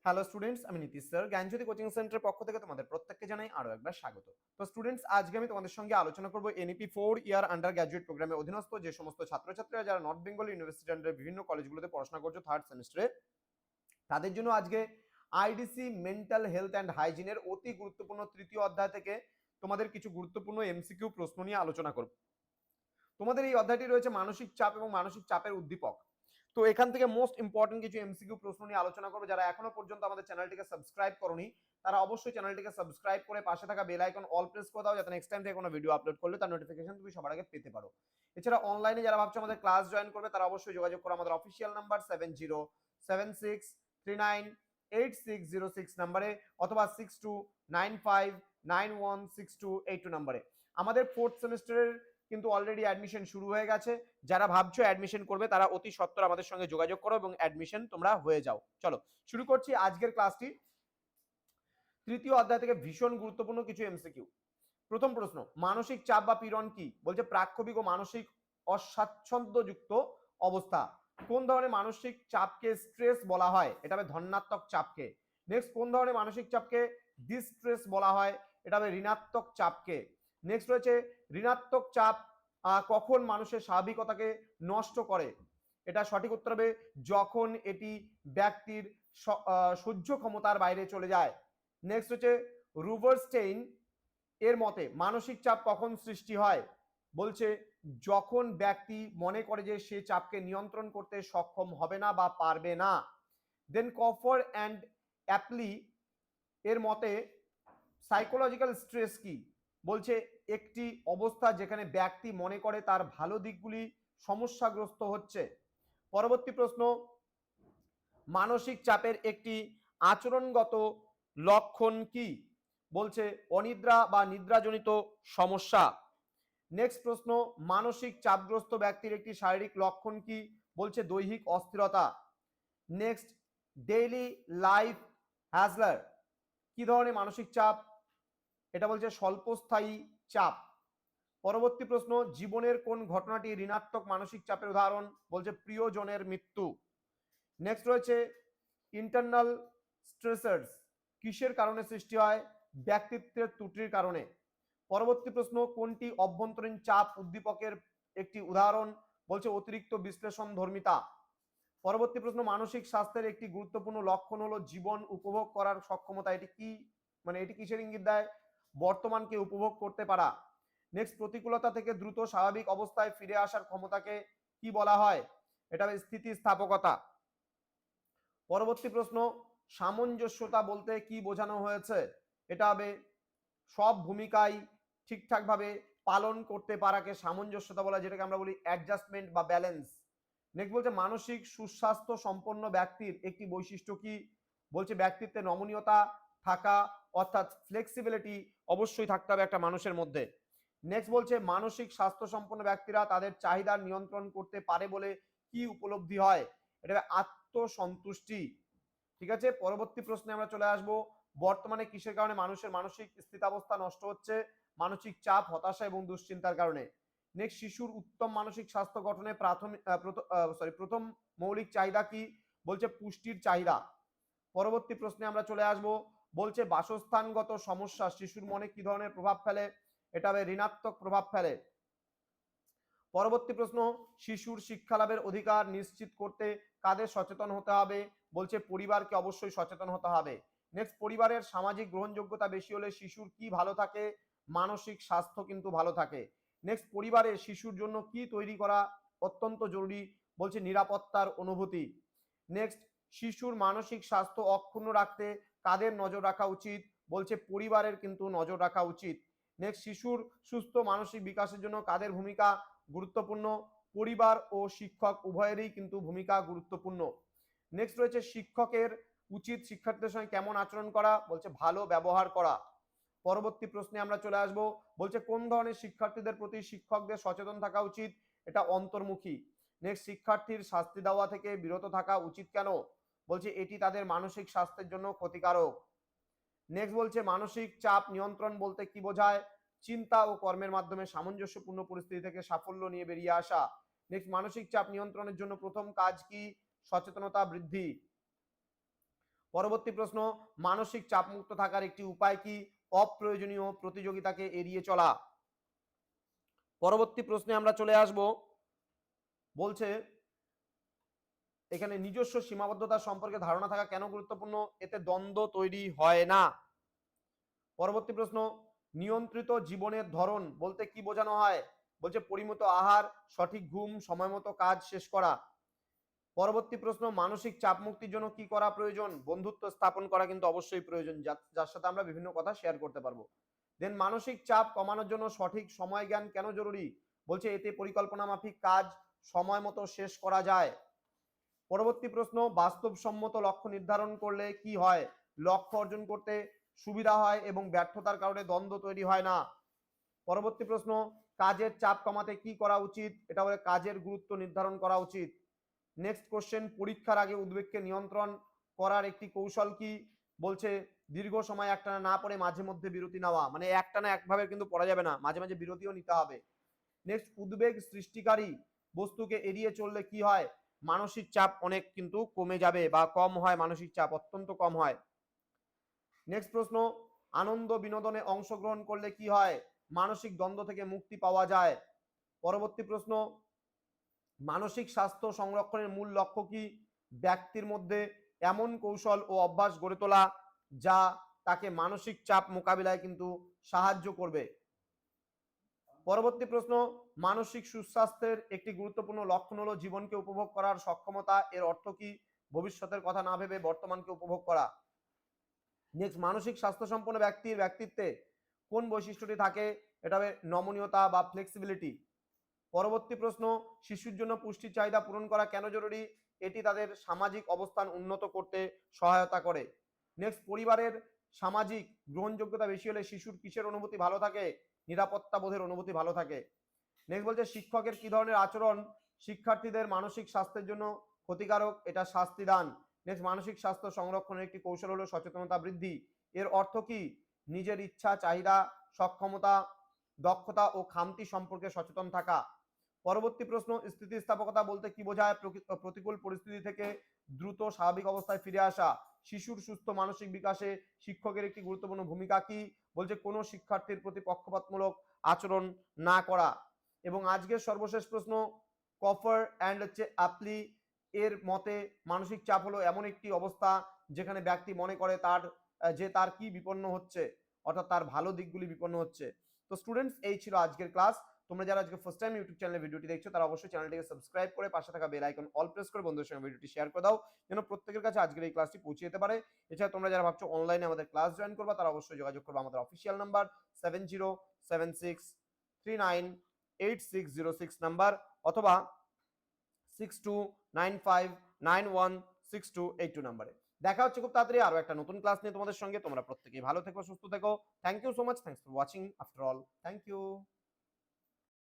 Hello students, আমি Nitish sir জ্ঞানজ্যোতি coaching সেন্টারের পক্ষ থেকে তোমাদের প্রত্যেককে জানাই আরো একবার স্বাগত। তো স্টুডেন্টস, আজকে আমি তোমাদের সঙ্গে আলোচনা করব এনইপি 4 ইয়ার আন্ডার গ্র্যাজুয়েট প্রোগ্রামের অধীনস্থ যে সমস্ত ছাত্রছাত্রীরা যারা নর্থ বেঙ্গল ইউনিভার্সিটি আন্ডার বিভিন্ন কলেজগুলোতে পড়াশোনা করছো থার্ড সেমিস্টারে, তাদের জন্য আজকে আইডিসি মেন্টাল হেলথ অ্যান্ড হাইজিনের অতি গুরুত্বপূর্ণ তৃতীয় অধ্যায় থেকে তোমাদের কিছু গুরুত্বপূর্ণ এমসিকিউ প্রশ্ন নিয়ে আলোচনা করব। তোমাদের এই অধ্যায়টি রয়েছে মানসিক চাপ এবং মানসিক চাপের উদ্দীপক। তো এখান থেকে মোস্ট ইম্পর্টেন্ট কিছু এমসিকিউ প্রশ্ন নিয়ে আলোচনা করবো। যারা এখনো পর্যন্ত আমাদের চ্যানেলটিকে সাবস্ক্রাইব করোনি, তারা অবশ্যই চ্যানেলটিকে সাবস্ক্রাইব করে পাশে থাকা বেল আইকন অল প্রেস করে দাও, যাতে নেক্সট টাইম থেকে কোনো ভিডিও আপলোড করলে তার নোটিফিকেশন তুমি সবার আগে পেতে পারো। এছাড়া অনলাইনে যারা ভাবছো আমাদের ক্লাস জয়েন করবে, তারা অবশ্যই যোগাযোগ করো আমাদের অফিসিয়াল নাম্বার 7076398606 নাম্বারে অথবা 6295916282 নাম্বারে। আমাদের ফোর্থ সেমিস্টারের কিন্তু অলরেডি অ্যাডমিশন শুরু হয়ে গেছে। যারা ভাবছো অ্যাডমিশন করবে, তারা অতি সত্বর আমাদের সঙ্গে যোগাযোগ করো এবং অ্যাডমিশন তোমরা হয়ে যাও। চলো শুরু করছি আজকের ক্লাসটি। তৃতীয় অধ্যায় থেকে ভীষণ গুরুত্বপূর্ণ কিছু এমসিকিউ। প্রথম প্রশ্ন, মানসিক চাপ বা পীড়ন কি? বলছে প্রাক্ষোভিক ও মানসিক অস্বাচ্ছন্দ্যযুক্ত অবস্থা। কোন ধরনের মানসিক চাপকে স্ট্রেস বলা হয়? এটা হবে ধনাত্মক চাপকে। নেক্সট, কোন ধরনের মানসিক চাপকে ডিস্ট্রেস বলা হয়? এটা হবে ঋণাত্মক চাপকে। নেক্সট রয়েছে ঋণাত্মক চাপ কখন মানুষের স্বাভাবিকতাকে নষ্ট করে? এটা সঠিক উত্তর হবে যখন এটি ব্যক্তির সহ্য ক্ষমতার বাইরে চলে যায়। নেক্সট হচ্ছে রুবারস্টেইন এর মতে মানসিক চাপ কখন সৃষ্টি হয়? বলছে যখন ব্যক্তি মনে করে যে সে চাপকে নিয়ন্ত্রণ করতে সক্ষম হবে না বা পারবে না। দেন কফার অ্যান্ড অ্যাপলি এর মতে সাইকোলজিক্যাল স্ট্রেস কি? বলছে একটি অবস্থা যেখানে ব্যক্তি মনে করে তার ভালো দিকগুলি সমস্যাগ্রস্ত হচ্ছে। পরবর্তী প্রশ্ন, মানসিক চাপের একটি আচরণগত লক্ষণ কি? বলছে অনিদ্রা বা নিদ্রাজনিত সমস্যা। নেক্সট প্রশ্ন, মানসিক চাপগ্রস্ত ব্যক্তির একটি শারীরিক লক্ষণ কি? বলছে দৈহিক অস্থিরতা। নেক্সট, ডেইলি লাইফ হ্যাজলার কি ধরনের মানসিক চাপ? এটা বলছে স্বল্পস্থায়ী চাপ। পরবর্তী প্রশ্ন, জীবনের কোন ঘটনাটি ঋণাত্মক মানসিক চাপের উদাহরণ? বলছে প্রিয়জনের মৃত্যু। নেক্সট রয়েছে ইন্টারনাল স্ট্রেসার্স কিসের কারণে সৃষ্টি হয়? ব্যক্তিত্বের ত্রুটির কারণে। পরবর্তী প্রশ্ন, কোনটি অভ্যন্তরীণ চাপ উদ্দীপকের একটি উদাহরণ? বলছে অতিরিক্ত বিশ্লেষণ ধর্মিতা। পরবর্তী প্রশ্ন, মানসিক স্বাস্থ্যের একটি গুরুত্বপূর্ণ লক্ষণ হলো জীবন উপভোগ করার সক্ষমতা। এটি কি, মানে এটি কিসের ইঙ্গিত দেয়? বর্তমানকে উপভোগ করতে পারা। নেক্সট, প্রতিকূলতা থেকে দ্রুত স্বাভাবিক অবস্থায় ফিরে আসার ক্ষমতাকে কি বলা হয়? এটা স্থিতিস্থাপকতা। পরবর্তী প্রশ্ন, সামঞ্জস্যতা বলতে কি বোঝানো হয়েছে? এটা হবে সব ভূমিকায় ঠিকঠাকভাবে পালন করতে পারাকে সামঞ্জস্যতা বলা, যেটাকে আমরা বলি অ্যাডজাস্টমেন্ট বা ব্যালেন্স। নেক্সট বলছে মানসিক সুস্বাস্থ্য সম্পন্ন ব্যক্তির একটি বৈশিষ্ট্য কি? বলছে ব্যক্তিত্বে নমনীয়তা থাকা, অর্থাৎ ফ্লেক্সিবিলিটি অবশ্যই থাকতে হবে একটা মানুষের মধ্যে। নেক্সট বলছে মানসিক স্বাস্থ্য সম্পন্ন ব্যক্তিরা তাদের চাহিদা নিয়ন্ত্রণ করতে পারে বলে কি উপলব্ধি হয়? এটা আত্মসন্তুষ্টি। ঠিক আছে, পরবর্তী প্রশ্নে আমরা চলে আসব। বর্তমানে কিসের কারণে মানুষের মানসিক স্থিতাবস্থা নষ্ট হচ্ছে? মানসিক চাপ, হতাশা এবং দুশ্চিন্তার কারণে। নেক্সট, শিশুর উত্তম মানসিক স্বাস্থ্য গঠনে প্রথম মৌলিক চাহিদা কি? বলছে পুষ্টির চাহিদা। পরবর্তী প্রশ্নে আমরা চলে আসব। বলছে বাসস্থানগত সমস্যা শিশুর মনে কি ধরনের প্রভাব ফেলে? এটা হবে ঋণাত্মক প্রভাব ফেলে। পরবর্তী প্রশ্ন, শিশুর শিক্ষা লাভের অধিকার নিশ্চিত করতে কাদের সচেতন হতে হবে? বলছে পরিবারকে অবশ্যই সচেতন হতে হবে। নেক্সট, পরিবারের সামাজিক গ্রহণযোগ্যতা বেশি হলে শিশুর কি ভালো থাকে? মানসিক স্বাস্থ্য কিন্তু ভালো থাকে। নেক্সট, পরিবারে শিশুর জন্য কি তৈরি করা অত্যন্ত জরুরি? বলছে নিরাপত্তার অনুভূতি। নেক্সট, শিশুর মানসিক স্বাস্থ্য অক্ষুণ্ণ রাখতে কাদের নজর রাখা উচিত? বলছে পরিবারের কিন্তু নজর রাখা উচিত। নেক্সট, শিশুর সুস্থ মানসিক বিকাশের জন্য কাদের ভূমিকা গুরুত্বপূর্ণ? পরিবার ও শিক্ষক উভয়েরই কিন্তু ভূমিকা গুরুত্বপূর্ণ। নেক্সট রয়েছে শিক্ষকের উচিত শিক্ষার্থীদের সঙ্গে কেমন আচরণ করা? বলছে ভালো ব্যবহার করা। পরবর্তী প্রশ্নে আমরা চলে আসব। বলছে কোন ধরনের শিক্ষার্থীদের প্রতি শিক্ষকদের সচেতন থাকা উচিত? এটা অন্তর্মুখী। নেক্সট, শিক্ষার্থীর শাস্তি দেওয়া থেকে বিরত থাকা উচিত কেন? বলছে এটি তাদের মানসিক স্বাস্থ্যের জন্য ক্ষতিকারক। নেক্সট বলছে মানসিক চাপ নিয়ন্ত্রণ বলতে কি বোঝায়? চিন্তা ও কর্মের মাধ্যমে সামঞ্জস্যপূর্ণ পরিস্থিতি থেকে সাফল্য নিয়ে বেরিয়ে আসা। নেক্সট, মানসিক চাপ নিয়ন্ত্রণের জন্য প্রথম কাজ কি? সচেতনতা বৃদ্ধি। পরবর্তী প্রশ্ন, মানসিক চাপমুক্ত থাকার একটি উপায় কি? অপ্রয়োজনীয় প্রতিযোগিতাকে এড়িয়ে চলা। পরবর্তী প্রশ্নে আমরা চলে আসব, বলছে এখানে নিজস্ব সীমাবদ্ধতা সম্পর্কে ধারণা থাকা কেন গুরুত্বপূর্ণ? এতে দ্বন্দ্ব তৈরি হয় না। পরবর্তী প্রশ্ন, নিয়ন্ত্রিত জীবনের ধরন বলতে কি বোঝানো হয়? বলছে পরিমিত আহার, সঠিক ঘুম, সময় মতো কাজ শেষ করা। পরবর্তী প্রশ্ন, মানসিক চাপ মুক্তির জন্য কি করা প্রয়োজন? বন্ধুত্ব স্থাপন করা কিন্তু অবশ্যই প্রয়োজন, যার সাথে আমরা বিভিন্ন কথা শেয়ার করতে পারবো। দেন মানসিক চাপ কমানোর জন্য সঠিক সময় জ্ঞান কেন জরুরি? বলছে এতে পরিকল্পনা মাফিক কাজ সময় মতো শেষ করা যায়। পরবর্তী প্রশ্ন, বাস্তবসম্মত লক্ষ্য নির্ধারণ করলে কি হয়? লক্ষ্য অর্জন করতে সুবিধা হয় এবং ব্যর্থতার কারণে দ্বন্দ্ব তৈরি হয় না। পরবর্তী প্রশ্ন, কাজের চাপ কমাতে কি করা উচিত? এটা বলে কাজের গুরুত্ব নির্ধারণ করা উচিত। নেক্সট কোশ্চেন, পরীক্ষার আগে উদ্বেগকে নিয়ন্ত্রণ করার একটি কৌশল কি? বলছে দীর্ঘ সময় একটানা না পড়ে মাঝে মধ্যে বিরতি নেওয়া, মানে একটানা একভাবে কিন্তু পড়া যাবে না, মাঝে মাঝে বিরতিও নিতে হবে। নেক্সট, উদ্বেগ সৃষ্টিকারী বস্তুকে এড়িয়ে চললে কি হয়? মানসিক চাপ অনেক কিন্তু কমে যাবে বা কম হয়, মানসিক চাপ অত্যন্ত কম হয়। নেক্সট প্রশ্ন, আনন্দ বিনোদনে অংশগ্রহণ করলে কি হয়? মানসিক দ্বন্দ্ব থেকে মুক্তি পাওয়া যায়। পরবর্তী প্রশ্ন, মানসিক স্বাস্থ্য সংরক্ষণের মূল লক্ষ্য কি? ব্যক্তির মধ্যে এমন কৌশল ও অভ্যাস গড়ে তোলা যা তাকে মানসিক চাপ মোকাবিলায় কিন্তু সাহায্য করবে। পরবর্তী প্রশ্ন, মানসিক সুস্বাস্থ্যের একটি গুরুত্বপূর্ণ লক্ষণ হলো জীবনকে উপভোগ করার সক্ষমতা। এর অর্থ কি? ভবিষ্যতের কথা না ভেবে বর্তমানকে উপভোগ করা। নেক্সট, মানসিক স্বাস্থ্য সম্পন্ন ব্যক্তির ব্যক্তিত্বে কোন বৈশিষ্ট্যটি থাকে? এটা হবে নমনীয়তা বা ফ্লেক্সিবিলিটি। পরবর্তী প্রশ্ন, শিশুর জন্য পুষ্টির চাহিদা পূরণ করা কেন জরুরি? এটি তাদের সামাজিক অবস্থান উন্নত করতে সহায়তা করে। নেক্সট, পরিবারের সামাজিক গ্রহণযোগ্যতা বেশি হলে শিশুর কিসের অনুভূতি ভালো থাকে? নিরাপত্তা বোধের অনুভূতি ভালো থাকে। নেক্সট বলছে শিক্ষকের কি ধরনের আচরণ শিক্ষার্থীদের মানসিক স্বাস্থ্যের জন্য ক্ষতিকারক? এটা শাস্তি দান। নেক্সট, মানসিক স্বাস্থ্য সংরক্ষণের একটি কৌশল হলো সচেতনতা বৃদ্ধি। এর অর্থ কি? নিজের ইচ্ছা, চাহিদা, সক্ষমতা, দক্ষতা ও খামতি সম্পর্কে সচেতন থাকা। পরবর্তী প্রশ্ন, স্থিতিস্থাপকতা বলতে কি বোঝায়? প্রতিকূল পরিস্থিতি থেকে দ্রুত স্বাভাবিক অবস্থায় ফিরে আসা। শিশুর সুস্থ মানসিক বিকাশে শিক্ষকের একটি গুরুত্বপূর্ণ ভূমিকা কি? বলছে কোনো শিক্ষার্থীর প্রতি পক্ষপাতমূলক আচরণ না করা। এবং আজকের সর্বশেষ প্রশ্ন, কফার অ্যান্ড হচ্ছে অ্যাপলি এর মতে মানসিক চাপ হলো এমন একটি অবস্থা যেখানে ব্যক্তি মনে করে তার কি বিপন্ন হচ্ছে, অর্থাৎ তার ভালো দিকগুলি বিপন্ন হচ্ছে। তো স্টুডেন্টস, এই ছিল আজকের ক্লাস। তোমরা যারা আজকে ফার্স্ট টাইম ইউটিউব চ্যানেলে ভিডিওটি দেখছো তারা অবশ্যই চ্যানেলটিকে সাবস্ক্রাইব করে পাশে থাকা বেল আইকন অল প্রেস করে বন্ধুদের সঙ্গে ভিডিওটি শেয়ার করে দাও, যেন প্রত্যেকের কাছে আজকের এই ক্লাসটি পৌঁছে যেতে পারে। এছাড়া তোমরা যারা ভাবছো অনলাইনে আমাদের ক্লাস জয়েন করবা তারা অবশ্যই যোগাযোগ করবে আমাদের অফিসিয়াল নাম্বার 7076398606 নাম্বার অথবা 6295916282 নাম্বারে। দেখা হচ্ছে খুব তাড়াতাড়ি আরো একটা নতুন ক্লাস নিয়ে তোমাদের সঙ্গে। তোমরা প্রত্যেকেই ভালো থেকো, সুস্থ থেকো। Thank you so much. Thanks for watching after all. Thank you.